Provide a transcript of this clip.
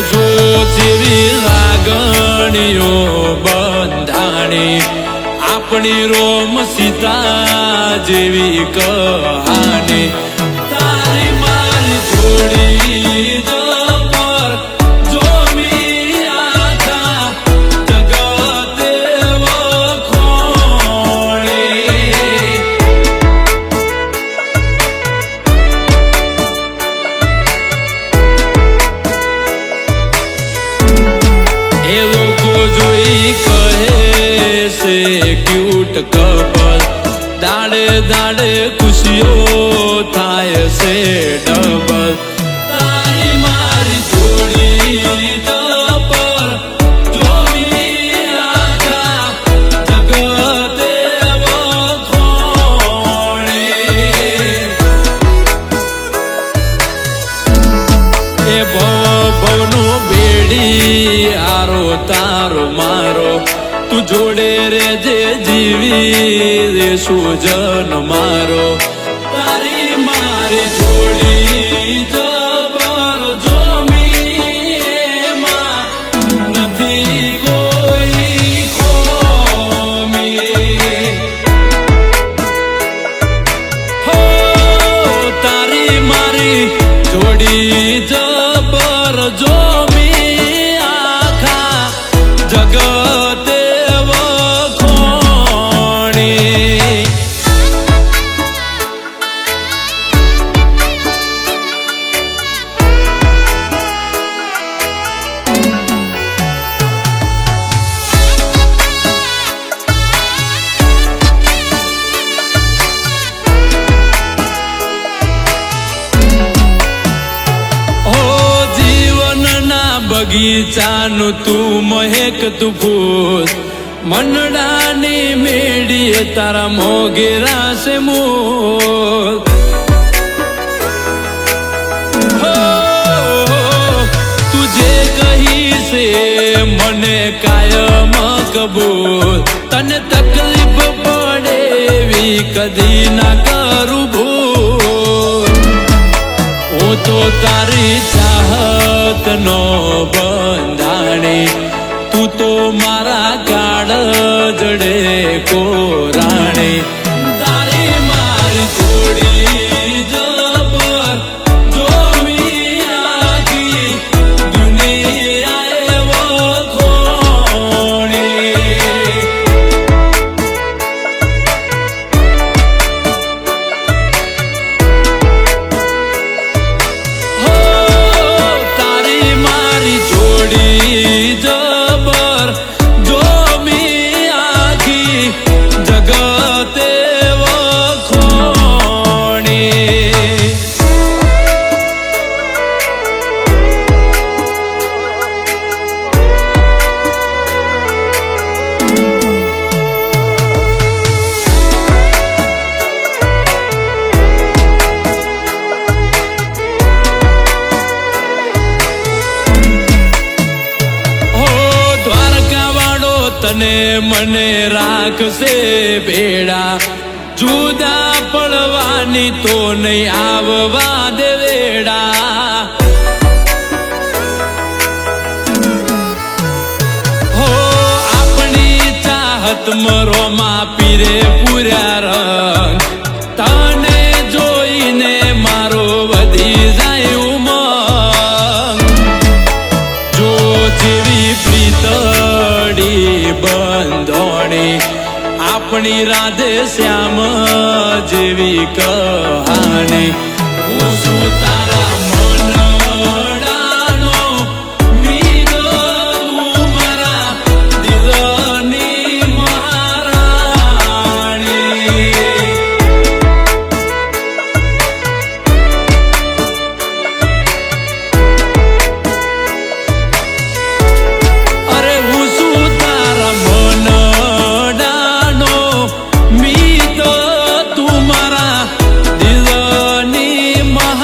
જો જેવી લાગણીઓ બંધાણી આપણી રોમ સીતા જેવી કહાની તારી મારી જોડી જબર જોમી આખા જગતે વખોણી એ લોકો જોઈ કહે છે ક્યુટ કપલ દાડે દાડે ખુશીઓ થાય છે ડબલ તારી મારી જોડી જબર જોવી આખા જગતે વખોણી એ ભવનો બેડી આરો તારો મારો તું જોડે રે જે જીવી રે સુજન મારો તારી મારી જોડી જબર જોમી એમાં નથી કોઈ ખોમી હો તારી મારી જોડી જબર જોમી આખા જગતે વખોણી બગીચાનું તું મહેક તું ફૂલ મનડાની મેડીએ તારા મોગેરા છે મૂલ તું જે કહી છે મને કાયમ કબૂલ તને તકલીફ પડે એવી કદી ના કરું ભૂલ હું તો તારી ચાહત નો બંધાણી તું તો મારા કાળ જડે કોરાણી તારી મારી જોડી જબર જોવી આખી દુનિયાએ વખોણી જબર જોમી આખી જગતે વખોણી તને મને રાખશે ભેડા જુદા પડવાની તો નહીં આવવા દે વેડા હો આપણી ચાહત મરોમાં પીરે પૂર્યા રંગ તને જોઈને મારો વધી જાય ઉમંગ જો જેવી પ્રીતડી બંધોણી આપણી રાધે શ્યામ જેવી કહાની હું શું તારા મનડાનો મીર તું મારા દિલની મહારાણી અરે હું શું તારા મનડાનો મીર તું મારા દિલની મહારાણી